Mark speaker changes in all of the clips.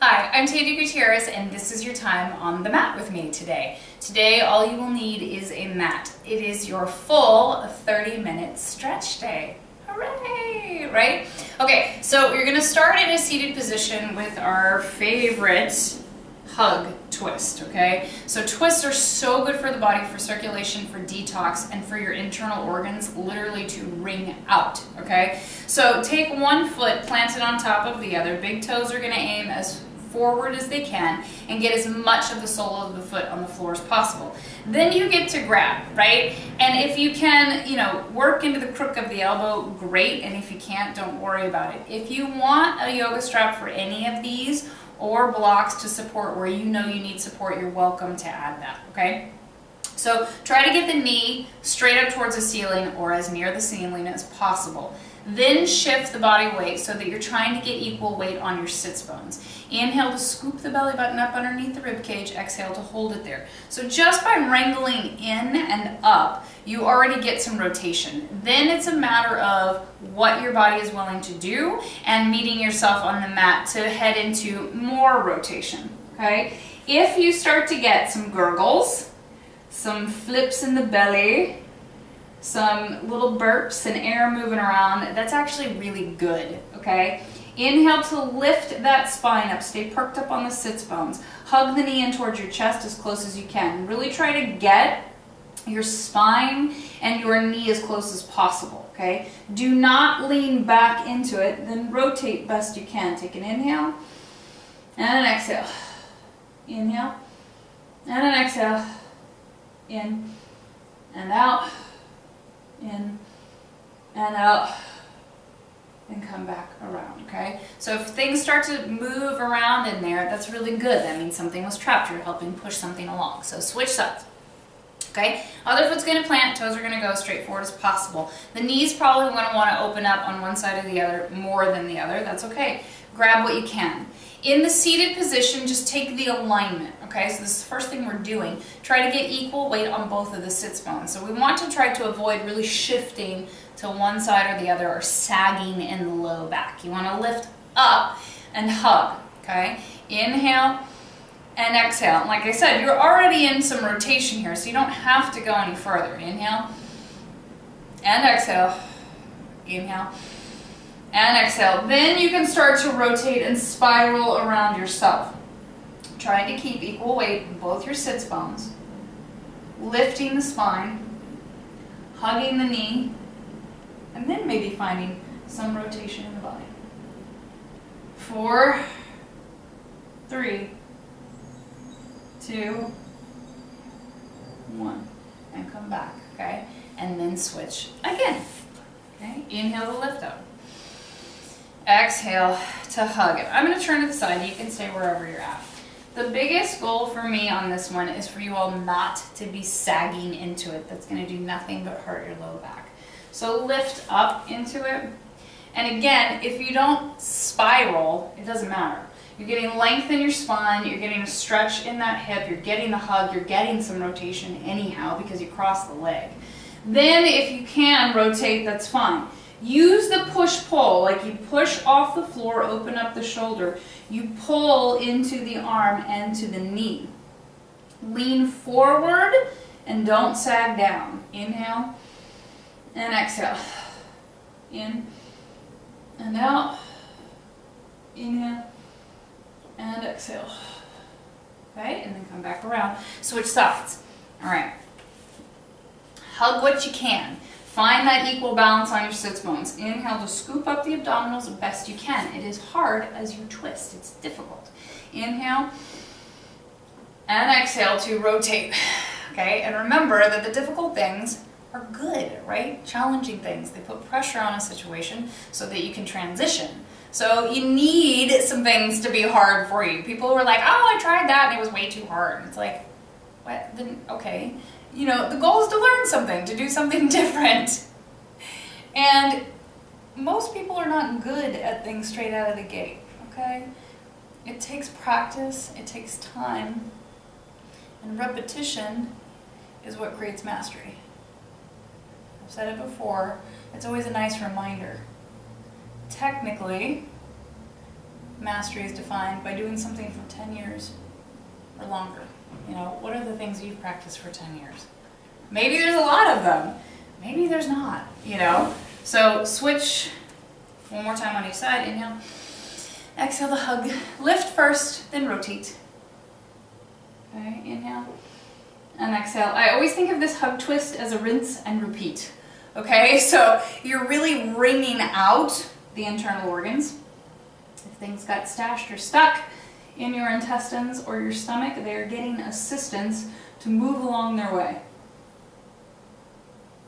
Speaker 1: Hi, I'm Tandy Gutierrez, and this is your time on the mat with me today. Today, all you will need is a mat. It is your full 30-minute stretch day. Hooray, right? Okay, so you're gonna start in a seated position with our favorite hug twist, okay? So twists are so good for the body, for circulation, for detox, and for your internal organs, literally to wring out, okay? So take one foot, plant it on top of the other. Big toes are gonna aim as forward as they can and get as much of the sole of the foot on the floor as possible. Then you get to grab, right? And if you can, work into the crook of the elbow, great. And if you can't, don't worry about it. If you want a yoga strap for any of these or blocks to support where you know you need support, you're welcome to add that, okay? So try to get the knee straight up towards the ceiling or as near the ceiling as possible. Then shift the body weight so that you're trying to get equal weight on your sits bones. Inhale to scoop the belly button up underneath the rib cage. Exhale to hold it there. So just by wrangling in and up, you already get some rotation. Then it's a matter of what your body is willing to do and meeting yourself on the mat to head into more rotation, okay? If you start to get some gurgles, some flips in the belly, some little burps and air moving around, that's actually really good, okay? Inhale to lift that spine up. Stay perked up on the sits bones. Hug the knee in towards your chest as close as you can. Really try to get your spine and your knee as close as possible, okay? Do not lean back into it, then rotate best you can. Take an inhale and an exhale. Inhale and an exhale. In and out. In and out, and come back around, okay? So if things start to move around in there, that's really good. That means something was trapped. You're helping push something along. So switch sides, okay? Other foot's gonna plant, toes are gonna go straight forward as possible. The knees probably gonna wanna open up on one side or the other more than the other. That's okay. Grab what you can. In the seated position, just take the alignment, okay? So this is the first thing we're doing. Try to get equal weight on both of the sits bones. So we want to try to avoid really shifting to one side or the other or sagging in the low back. You want to lift up and hug, okay? Inhale and exhale. And like I said, you're already in some rotation here, so you don't have to go any further. Inhale and exhale. Inhale and exhale. Then you can start to rotate and spiral around yourself. Trying to keep equal weight in both your sits bones. Lifting the spine. Hugging the knee. And then maybe finding some rotation in the body. 4, 3, 2, 1. And come back, okay? And then switch again. Okay? Inhale to lift up. Exhale to hug it. I'm going to turn to the side. You can stay wherever you're at. The biggest goal for me on this one is for you all not to be sagging into it. That's going to do nothing but hurt your low back. So lift up into it. And again, if you don't spiral, it doesn't matter. You're getting length in your spine. You're getting a stretch in that hip. You're getting the hug. You're getting some rotation anyhow because you cross the leg. Then if you can rotate, that's fine. Use the push-pull, like you push off the floor, open up the shoulder. You pull into the arm and to the knee. Lean forward and don't sag down. Inhale and exhale. In and out. Inhale and exhale. Okay, and then come back around. Switch sides. All right. Hug what you can. Find that equal balance on your sits bones. Inhale to scoop up the abdominals as best you can. It is hard as you twist. It's difficult. Inhale and exhale to rotate. Okay, and remember that the difficult things are good, right? Challenging things. They put pressure on a situation so that you can transition. So you need some things to be hard for you. People were like, oh, I tried that and it was way too hard. And it's like, what? Then, okay. The goal is to learn something, to do something different. And most people are not good at things straight out of the gate, okay? It takes practice, it takes time, and repetition is what creates mastery. I've said it before, it's always a nice reminder. Technically, mastery is defined by doing something for 10 years or longer. You know, what are the things you've practiced for 10 years? Maybe there's a lot of them. Maybe there's not, you know. So switch one more time on each side. Inhale. Exhale to hug. Lift first, then rotate. Okay, inhale. And exhale. I always think of this hug twist as a rinse and repeat. Okay, so you're really wringing out the internal organs. If things got stashed or stuck in your intestines or your stomach, they're getting assistance to move along their way.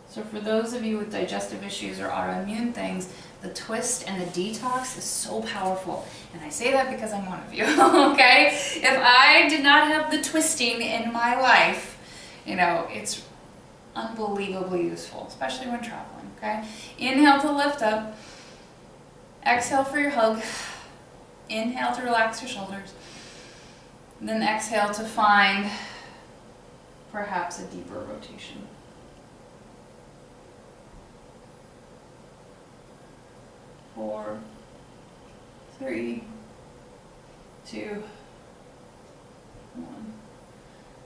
Speaker 1: So for those of you with digestive issues or autoimmune things, the twist and the detox is so powerful. And I say that because I'm one of you, okay? If I did not have the twisting in my life, you know, it's unbelievably useful, especially when traveling, okay? Inhale to lift up. Exhale for your hug. Inhale to relax your shoulders. And then exhale to find perhaps a deeper rotation. 4, 3, 2, 1.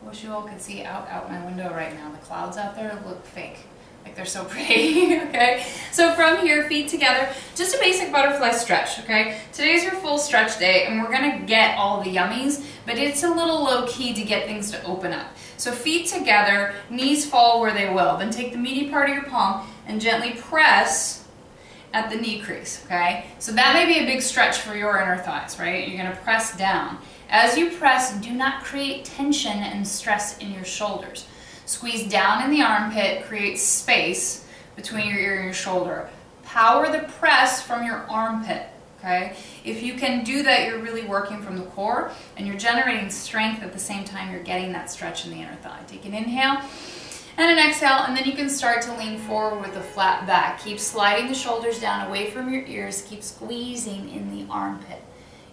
Speaker 1: I wish you all could see out my window right now. The clouds out there look fake. Like they're so pretty, okay? So from here, feet together, just a basic butterfly stretch, okay? Today's your full stretch day, and we're gonna get all the yummies, but it's a little low key to get things to open up. So feet together, knees fall where they will. Then take the meaty part of your palm and gently press at the knee crease, okay? So that may be a big stretch for your inner thighs, right? You're gonna press down. As you press, do not create tension and stress in your shoulders. Squeeze down in the armpit, create space between your ear and your shoulder. Power the press from your armpit, okay? If you can do that, you're really working from the core and you're generating strength at the same time you're getting that stretch in the inner thigh. Take an inhale and an exhale, and then you can start to lean forward with a flat back. Keep sliding the shoulders down away from your ears. Keep squeezing in the armpit.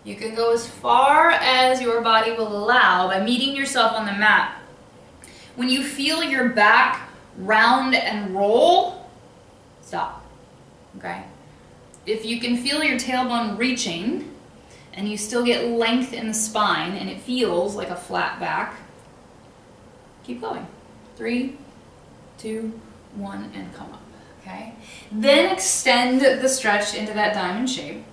Speaker 1: You can go as far as your body will allow by meeting yourself on the mat. When you feel your back round and roll, stop, okay? If you can feel your tailbone reaching and you still get length in the spine and it feels like a flat back, keep going. 3, 2, 1, and come up, okay? Then extend the stretch into that diamond shape,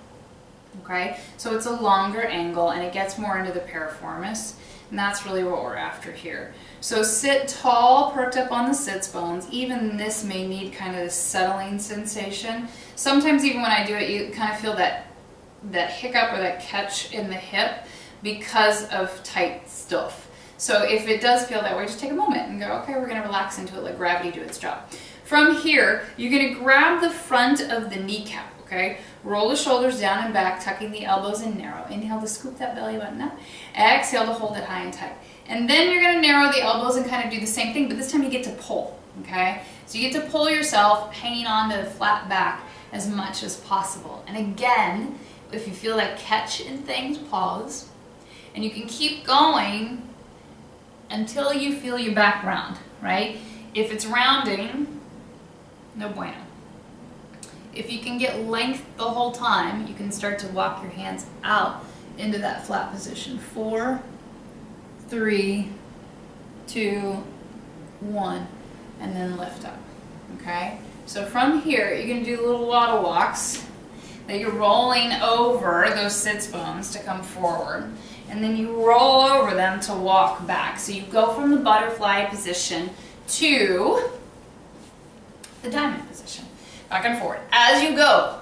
Speaker 1: okay? So it's a longer angle and it gets more into the piriformis, and that's really what we're after here. So sit tall, perked up on the sits bones. Even this may need kind of a settling sensation. Sometimes even when I do it, you kind of feel that hiccup or that catch in the hip because of tight stuff. So if it does feel that way, just take a moment and go, okay, we're gonna relax into it, let gravity do its job. From here, you're gonna grab the front of the kneecap, okay? Roll the shoulders down and back, tucking the elbows in narrow. Inhale to scoop that belly button up. Exhale to hold it high and tight. And then you're gonna narrow the elbows and kind of do the same thing, but this time you get to pull, okay? So you get to pull yourself, hanging on to the flat back as much as possible. And again, if you feel that catch in things, pause. And you can keep going until you feel your back round, right? If it's rounding, no bueno. If you can get length the whole time, you can start to walk your hands out into that flat position. 4, 3, 2, 1, and then lift up, okay? So from here, you're gonna do little waddle walks that you're rolling over those sits bones to come forward. And then you roll over them to walk back. So you go from the butterfly position to the diamond position, back and forward. As you go,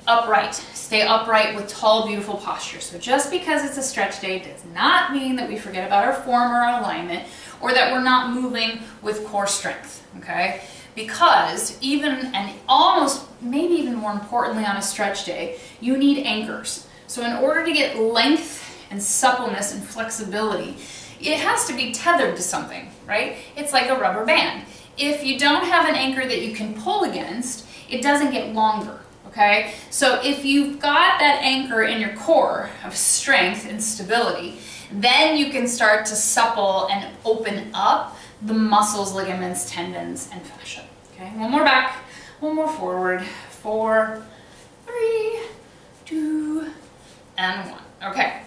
Speaker 1: upright. Stay upright with tall, beautiful posture. So just because it's a stretch day does not mean that we forget about our form or our alignment, or that we're not moving with core strength, okay? Because even, and almost, maybe even more importantly on a stretch day, you need anchors. So in order to get length and suppleness and flexibility, it has to be tethered to something, right? It's like a rubber band. If you don't have an anchor that you can pull against, it doesn't get longer, okay? So if you've got that anchor in your core of strength and stability, then you can start to supple and open up the muscles, ligaments, tendons, and fascia, okay? One more back, one more forward. 4, 3, 2, and 1. Okay,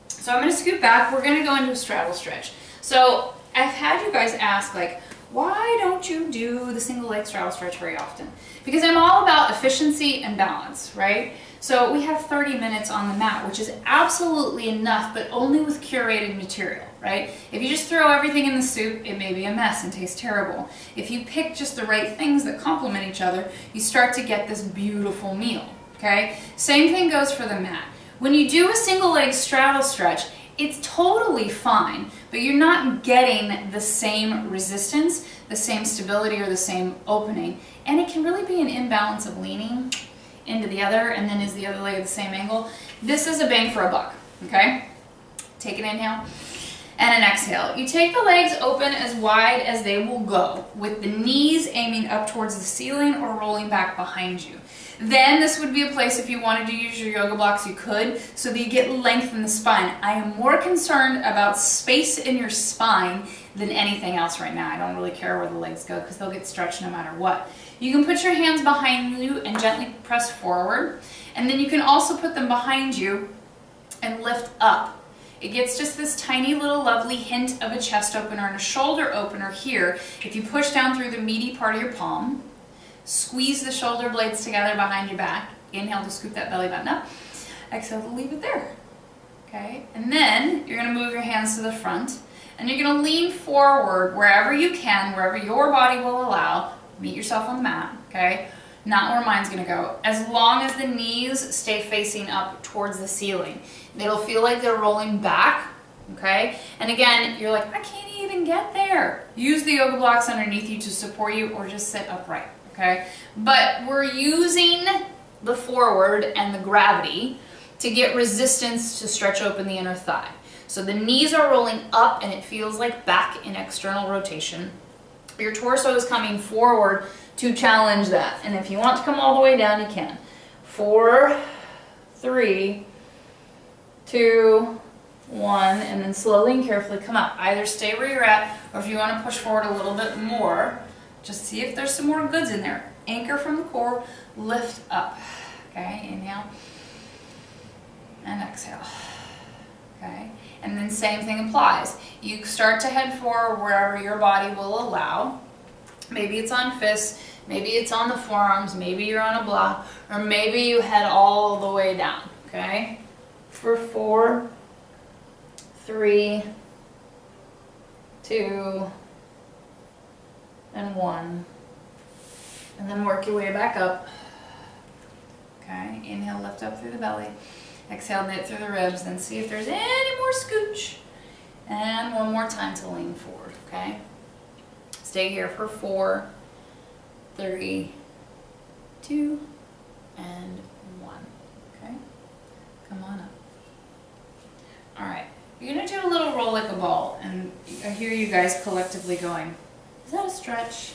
Speaker 1: so I'm going to scoot back. We're going to go into a straddle stretch. So I've had you guys ask, like, why don't you do the single leg straddle stretch very often? Because I'm all about efficiency and balance, right? So we have 30 minutes on the mat, which is absolutely enough, but only with curated material, right? If you just throw everything in the soup, it may be a mess and taste terrible. If you pick just the right things that complement each other, you start to get this beautiful meal, okay? Same thing goes for the mat. When you do a single leg straddle stretch, it's totally fine, but you're not getting the same resistance, the same stability, or the same opening. And it can really be an imbalance of leaning into the other, and then is the other leg at the same angle. This is a bang for a buck, okay? Take an inhale and an exhale. You take the legs open as wide as they will go, with the knees aiming up towards the ceiling or rolling back behind you. Then this would be a place, if you wanted to use your yoga blocks, you could, so that you get length in the spine. I am more concerned about space in your spine than anything else right now. I don't really care where the legs go because they'll get stretched no matter what. You can put your hands behind you and gently press forward, and then you can also put them behind you and lift up. It gets just this tiny little lovely hint of a chest opener and a shoulder opener here. If you push down through the meaty part of your palm, squeeze the shoulder blades together behind your back. Inhale to scoop that belly button up. Exhale to leave it there. Okay, and then you're going to move your hands to the front, and you're going to lean forward wherever you can, wherever your body will allow. Meet yourself on the mat, okay? Not where mine's going to go. As long as the knees stay facing up towards the ceiling. It'll feel like they're rolling back, okay? And again, you're like, I can't even get there. Use the yoga blocks underneath you to support you, or just sit upright. Okay, but we're using the forward and the gravity to get resistance to stretch open the inner thigh. So the knees are rolling up and it feels like back in external rotation. Your torso is coming forward to challenge that. And if you want to come all the way down, you can. 4, 3, 2, 1, and then slowly and carefully come up. Either stay where you're at, or if you want to push forward a little bit more, just see if there's some more goods in there. Anchor from the core, lift up. Okay, inhale and exhale. Okay, and then same thing applies. You start to head forward wherever your body will allow. Maybe it's on fists, maybe it's on the forearms, maybe you're on a block, or maybe you head all the way down. Okay, for 4, 3, 2, and 1, and then work your way back up. Okay, inhale, lift up through the belly. Exhale, knit through the ribs, then see if there's any more scooch. And one more time to lean forward, okay? Stay here for 4, 3, 2, and 1, okay? Come on up. All right, you're gonna do a little roll like a ball, and I hear you guys collectively going, is that a stretch?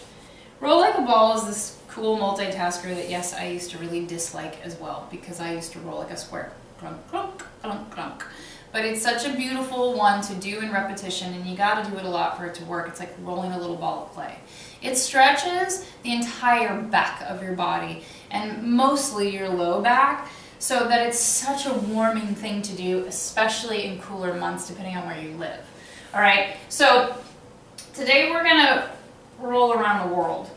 Speaker 1: Roll like a ball is this cool multitasker that, yes, I used to really dislike as well, because I used to roll like a square. Clunk, clunk, clunk, clunk. But it's such a beautiful one to do in repetition, and you got to do it a lot for it to work. It's like rolling a little ball of clay. It stretches the entire back of your body, and mostly your low back, so that it's such a warming thing to do, especially in cooler months, depending on where you live. All right, so today we're going to roll around the world,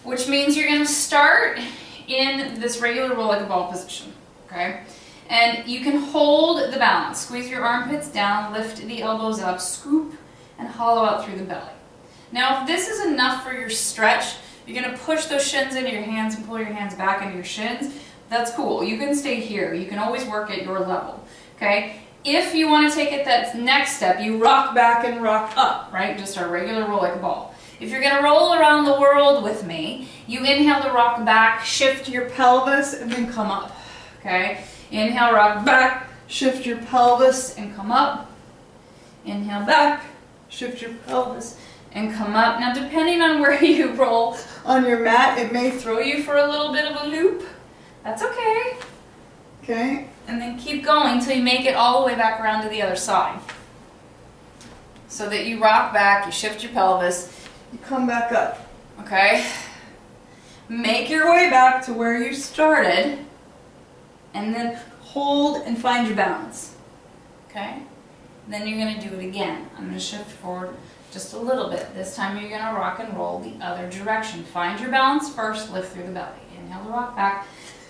Speaker 1: which means you're going to start in this regular roll like a ball position, okay? And you can hold the balance. Squeeze your armpits down, lift the elbows up, scoop, and hollow out through the belly. Now, if this is enough for your stretch, you're going to push those shins into your hands and pull your hands back into your shins. That's cool. You can stay here. You can always work at your level, okay? If you want to take it that next step, you rock back and rock up, right? Just a regular roll like a ball. If you're going to roll around the world with me, you inhale to rock back, shift your pelvis, and then come up, okay? Inhale, rock back, shift your pelvis, and come up. Inhale back, shift your pelvis, and come up. Now, depending on where you roll on your mat, it may throw you for a little bit of a loop. That's okay. Okay, and then keep going until you make it all the way back around to the other side. So that you rock back, you shift your pelvis, you come back up, okay? Make your way back to where you started, and then hold and find your balance. Okay? Then you're going to do it again. I'm going to shift forward just a little bit. This time you're going to rock and roll the other direction. Find your balance first, lift through the belly. Inhale to rock back.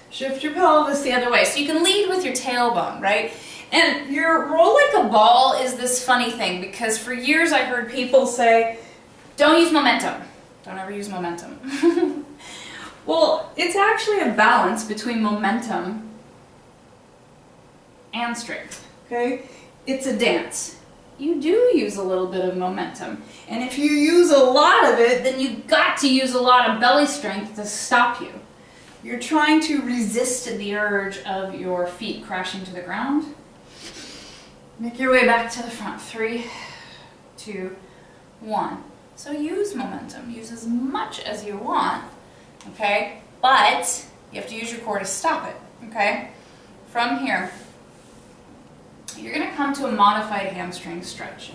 Speaker 1: Shift your pelvis the other way. So you can lead with your tailbone, right? And your roll like a ball is this funny thing, because for years I heard people say, don't use momentum. Don't ever use momentum. Well, it's actually a balance between momentum and strength, okay? It's a dance. You do use a little bit of momentum. And if you use a lot of it, then you've got to use a lot of belly strength to stop you. You're trying to resist the urge of your feet crashing to the ground. Make your way back to the front. 3, 2, 1. So use momentum. Use as much as you want, okay? But you have to use your core to stop it, okay? From here, you're going to come to a modified hamstring stretch.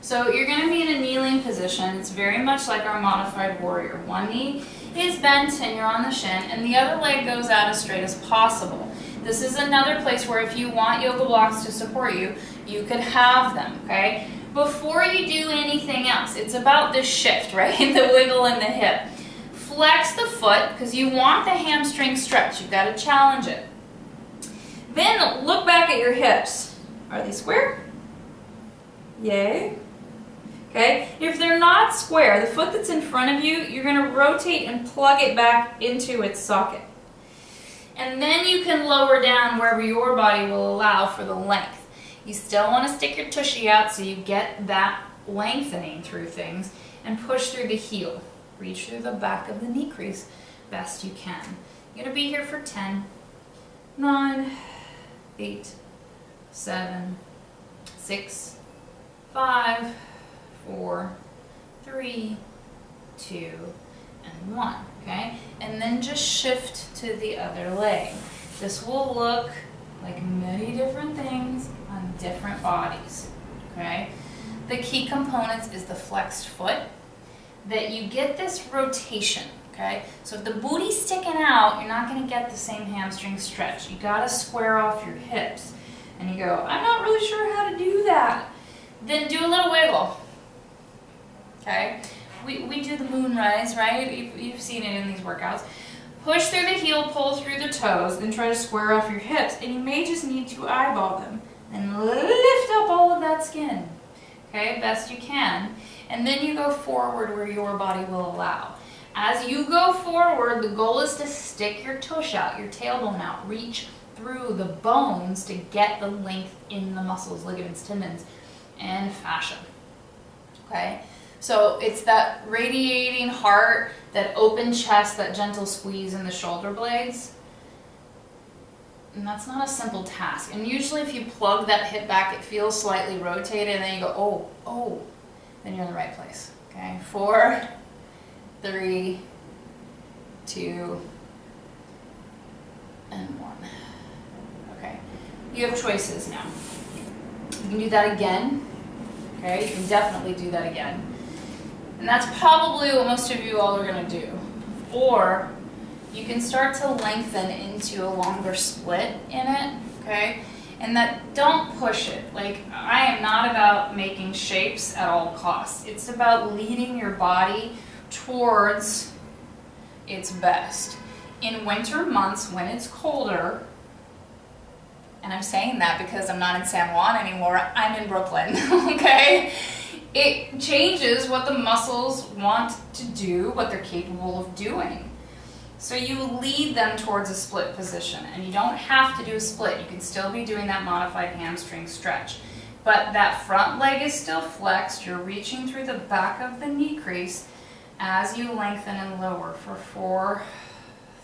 Speaker 1: So you're going to be in a kneeling position. It's very much like our modified warrior. One knee is bent and you're on the shin, and the other leg goes out as straight as possible. This is another place where if you want yoga blocks to support you, you could have them, okay? Before you do anything else, it's about this shift, right? The wiggle in the hip. Flex the foot, because you want the hamstring stretch. You've got to challenge it. Then look back at your hips. Are they square? Yay. Okay, if they're not square, the foot that's in front of you, you're going to rotate and plug it back into its socket. And then you can lower down wherever your body will allow for the length. You still want to stick your tushy out so you get that lengthening through things, and push through the heel. Reach through the back of the knee crease best you can. You're going to be here for 10, 9, 8, 7, 6, 5, 4, 3, 2, and 1, okay? And then just shift to the other leg. This will look like many different things on different bodies, okay? The key components is the flexed foot, that you get this rotation, okay? So if the booty's sticking out, you're not gonna get the same hamstring stretch. You gotta square off your hips. And you go, I'm not really sure how to do that. Then do a little wiggle. Okay? We do the moonrise, right? You've seen it in these workouts. Push through the heel, pull through the toes, then try to square off your hips. And you may just need to eyeball them. And lift up all of that skin. Okay? Best you can. And then you go forward where your body will allow. As you go forward, the goal is to stick your tush out, your tailbone out. Reach through the bones to get the length in the muscles, ligaments, tendons, and fascia. Okay? So it's that radiating heart, that open chest, that gentle squeeze in the shoulder blades. And that's not a simple task. And usually if you plug that hip back, it feels slightly rotated, and then you go, oh, then you're in the right place. Okay? 4, 3, 2, and 1. Okay. You have choices now. You can do that again. Okay? You can definitely do that again. And that's probably what most of you all are going to do. Or you can start to lengthen into a longer split in it, okay? And that, don't push it. Like, I am not about making shapes at all costs. It's about leading your body towards its best. In winter months, when it's colder, and I'm saying that because I'm not in San Juan anymore, I'm in Brooklyn, okay? It changes what the muscles want to do, what they're capable of doing. So you lead them towards a split position, and you don't have to do a split. You can still be doing that modified hamstring stretch. But that front leg is still flexed. You're reaching through the back of the knee crease as you lengthen and lower for 4,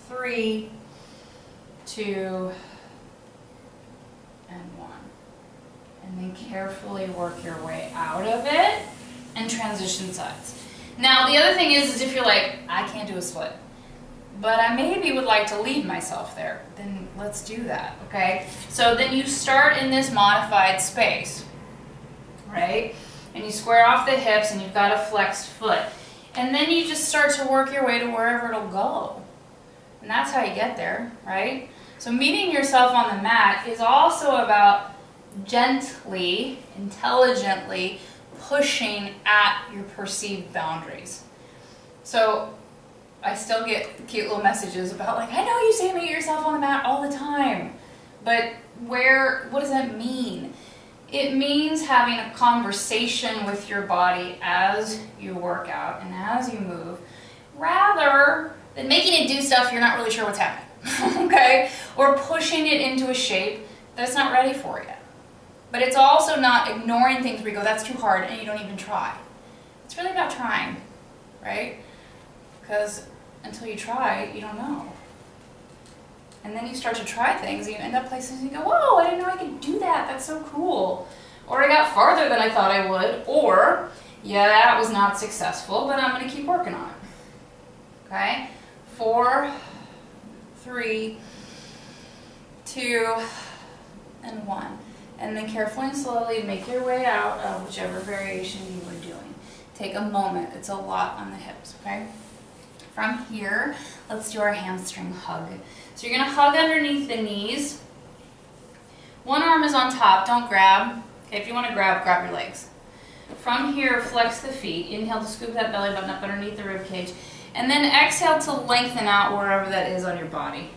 Speaker 1: 3, 2, and 1. And then carefully work your way out of it and transition sides. Now the other thing is if you're like, I can't do a split, but I maybe would like to leave myself there, then let's do that, okay? So then you start in this modified space, right? And you square off the hips and you've got a flexed foot. And then you just start to work your way to wherever it'll go. And that's how you get there, right? So meeting yourself on the mat is also about gently, intelligently pushing at your perceived boundaries. So I still get cute little messages about like, I know you say meet yourself on the mat all the time, but what does that mean? It means having a conversation with your body as you work out and as you move, rather than making it do stuff you're not really sure what's happening, okay? Or pushing it into a shape that it's not ready for yet. But it's also not ignoring things where you go, that's too hard, and you don't even try. It's really about trying, right? Because until you try, you don't know. And then you start to try things, and you end up places and you go, whoa, I didn't know I could do that. That's so cool. Or I got farther than I thought I would. Or, yeah, that was not successful, but I'm going to keep working on it. Okay? 4, 3, 2, and 1. And then carefully and slowly make your way out of whichever variation you were doing. Take a moment. It's a lot on the hips, okay? From here, let's do our hamstring hug. So you're going to hug underneath the knees. One arm is on top. Don't grab. Okay, if you want to grab your legs. From here, flex the feet. Inhale to scoop that belly button up underneath the rib cage. And then exhale to lengthen out wherever that is on your body.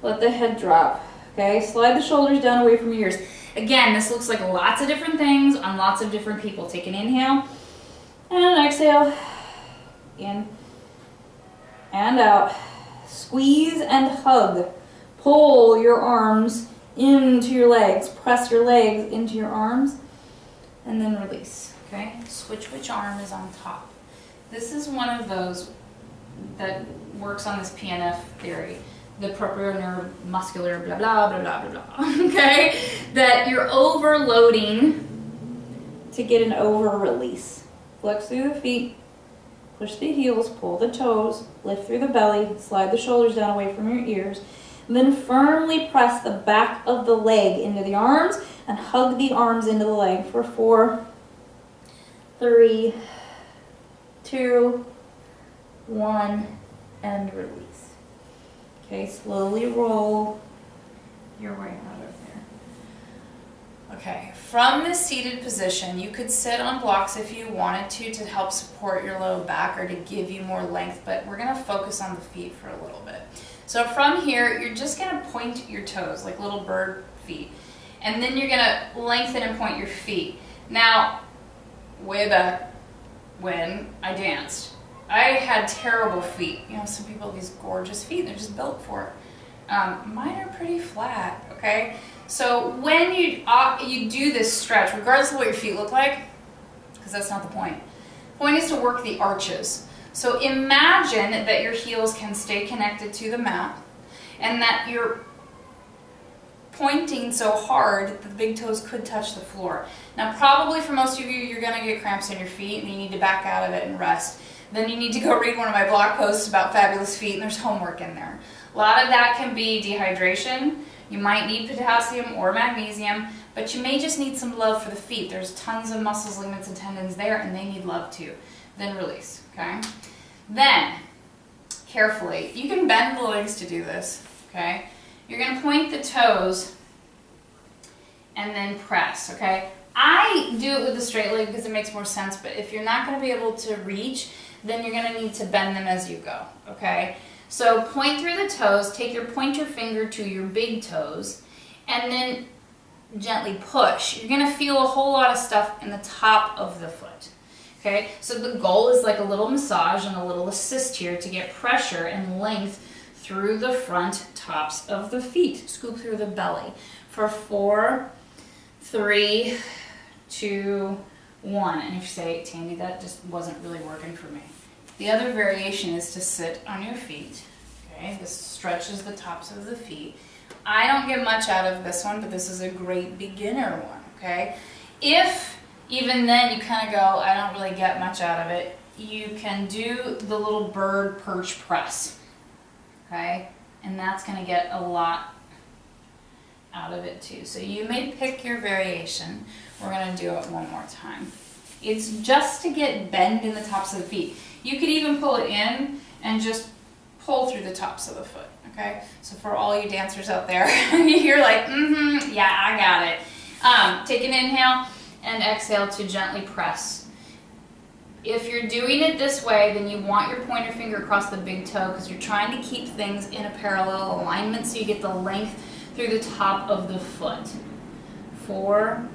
Speaker 1: Let the head drop. Okay, slide the shoulders down away from your ears. Again, this looks like lots of different things on lots of different people. Take an inhale and exhale. In and out. Squeeze and hug. Pull your arms into your legs. Press your legs into your arms. And then release. Okay? Switch which arm is on top. This is one of those that works on this PNF theory. The proprioneuromuscular blah, blah, blah, blah, blah, blah. Okay? That you're overloading to get an over-release. Flex through the feet. Push the heels, pull the toes, lift through the belly, slide the shoulders down away from your ears, and then firmly press the back of the leg into the arms and hug the arms into the leg for 4, 3, 2, 1, and release. Okay, slowly roll your way out of there. Okay, from this seated position, you could sit on blocks if you wanted to help support your low back or to give you more length, but we're going to focus on the feet for a little bit. So from here, you're just going to point your toes like little bird feet, and then you're going to lengthen and point your feet. Now, way back when I danced, I had terrible feet. You know, some people have these gorgeous feet, they're just built for it. Mine are pretty flat, okay? So when you do this stretch, regardless of what your feet look like, because that's not the point. The point is to work the arches. So imagine that your heels can stay connected to the mat and that you're pointing so hard that the big toes could touch the floor. Now probably for most of you, you're going to get cramps in your feet and you need to back out of it and rest. Then you need to go read one of my blog posts about fabulous feet, and there's homework in there. A lot of that can be dehydration. You might need potassium or magnesium, but you may just need some love for the feet. There's tons of muscles, ligaments, and tendons there, and they need love too. Then release, okay? Then, carefully, you can bend the legs to do this, okay? You're going to point the toes and then press, okay? I do it with a straight leg because it makes more sense, but if you're not going to be able to reach, then you're going to need to bend them as you go, okay? So point through the toes, take your pointer finger to your big toes, and then gently push. You're going to feel a whole lot of stuff in the top of the foot, okay? So the goal is like a little massage and a little assist here to get pressure and length through the front tops of the feet. Scoop through the belly for 4, 3, 2, 1. And if you say, Tandy, that just wasn't really working for me. The other variation is to sit on your feet. Okay, this stretches the tops of the feet. I don't get much out of this one, but this is a great beginner one, okay? If even then you kind of go, I don't really get much out of it, you can do the little bird perch press, okay? And that's going to get a lot out of it too. So you may pick your variation. We're going to do it one more time. It's just to get bend in the tops of the feet. You could even pull it in and just pull through the tops of the foot, Okay, so for all you dancers out there, you're like, yeah, I got it. Take an inhale and exhale to gently press. If you're doing it this way, then you want your pointer finger across the big toe because you're trying to keep things in a parallel alignment so you get the length through the top of the foot. 4,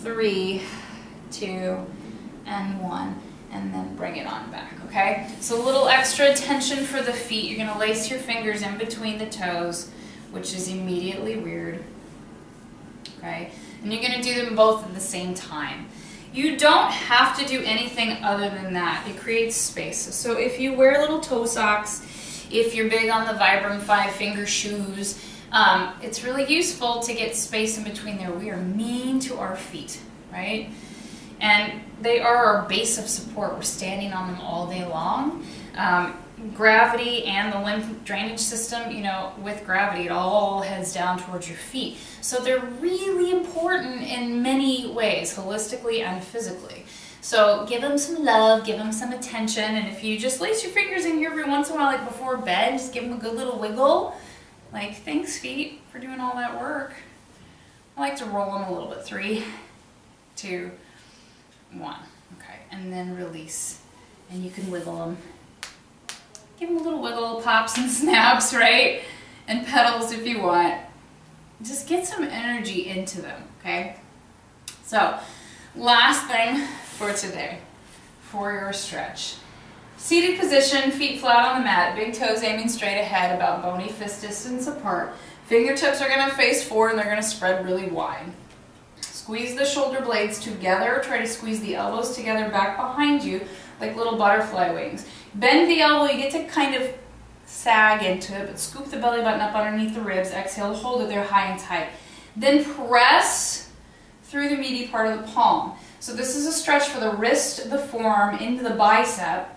Speaker 1: 3, 2, and 1. And then bring it on back, okay? So a little extra attention for the feet. You're gonna lace your fingers in between the toes, which is immediately weird, okay? And you're gonna do them both at the same time. You don't have to do anything other than that. It creates space. So if you wear little toe socks, if you're big on the Vibram 5-finger shoes, it's really useful to get space in between there. We are mean to our feet, right? And they are our base of support. We're standing on them all day long. Gravity and the lymph drainage system, you know, with gravity, it all heads down towards your feet. So they're really important in many ways, holistically and physically. So give them some love, give them some attention, and if you just lace your fingers in here every once in a while, like before bed, just give them a good little wiggle. Like, thanks feet for doing all that work. I like to roll them a little bit. 3, 2, 1. Okay, and then release. And you can wiggle them. Give them a little wiggle, pops and snaps, right? And pedals if you want. Just get some energy into them, okay? So, last thing for today, for your stretch. Seated position, feet flat on the mat, big toes aiming straight ahead, about bony fist distance apart. Fingertips are gonna face forward and they're gonna spread really wide. Squeeze the shoulder blades together. Try to squeeze the elbows together back behind you like little butterfly wings. Bend the elbow. You get to kind of sag into it, but scoop the belly button up underneath the ribs. Exhale to hold it there high and tight. Then press through the meaty part of the palm. So this is a stretch for the wrist, the forearm, into the bicep,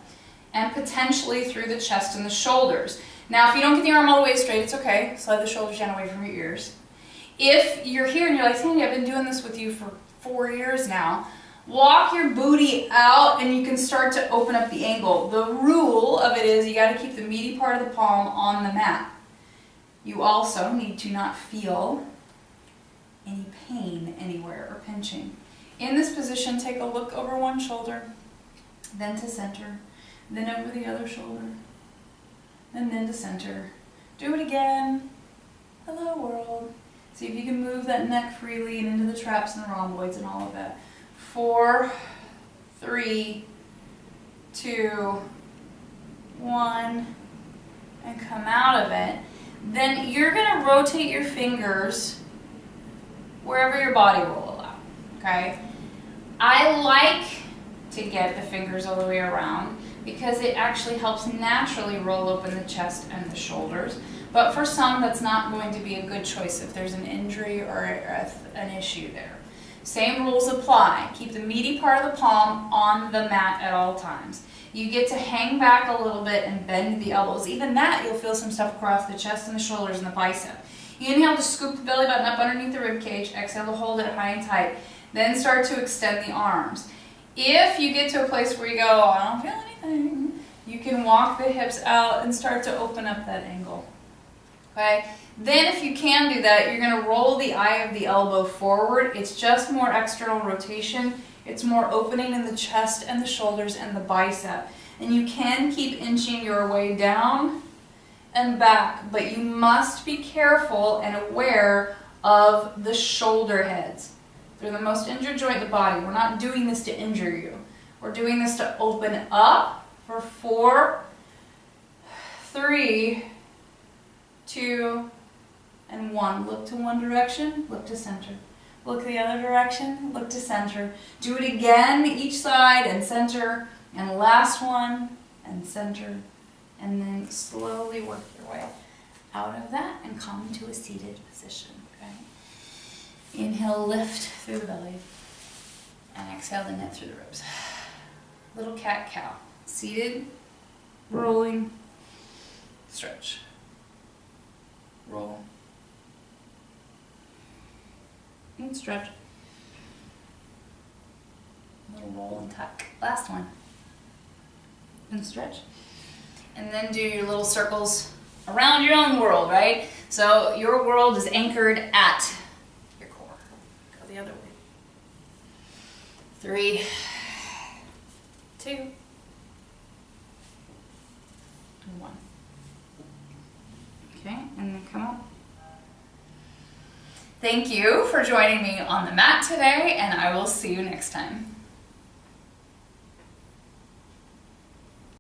Speaker 1: and potentially through the chest and the shoulders. Now, if you don't get the arm all the way straight, it's okay. Slide the shoulders down away from your ears. If you're here and you're like, Tandy, I've been doing this with you for 4 years now, walk your booty out and you can start to open up the ankle. The rule of it is you got to keep the meaty part of the palm on the mat. You also need to not feel any pain anywhere or pinching. In this position, take a look over one shoulder, then to center, then over the other shoulder, and then to center. Do it again. Hello, world. See if you can move that neck freely and into the traps and the rhomboids and all of that. 4, 3, 2, 1, and come out of it. Then you're going to rotate your fingers wherever your body will allow, okay? I like to get the fingers all the way around because it actually helps naturally roll open the chest and the shoulders. But for some, that's not going to be a good choice if there's an injury or an issue there. Same rules apply. Keep the meaty part of the palm on the mat at all times. You get to hang back a little bit and bend the elbows. Even that, you'll feel some stuff across the chest and the shoulders and the bicep. You inhale to scoop the belly button up underneath the rib cage. Exhale to hold it high and tight. Then start to extend the arms. If you get to a place where you go, oh, I don't feel anything, you can walk the hips out and start to open up that angle. Okay? Then if you can do that, you're going to roll the eye of the elbow forward. It's just more external rotation. It's more opening in the chest and the shoulders and the bicep. And you can keep inching your way down and back, but you must be careful and aware of the shoulder heads. They're the most injured joint in the body. We're not doing this to injure you. We're doing this to open up for 4, 3, 2, and 1. Look to one direction, look to center. Look the other direction, look to center. Do it again, each side, and center. And last one, and center. And then slowly work your way out of that and come to a seated position. Okay? Inhale, lift through the belly. And exhale the net through the ribs. Little cat-cow. Seated, rolling, stretch. Roll. And stretch. Little roll and tuck. Last one. And stretch. And then do your little circles around your own world, right? So your world is anchored at your core. Go the other way. 3, 2, and 1. Okay, and then come up. Thank you for joining me on the mat today, and I will see you next time.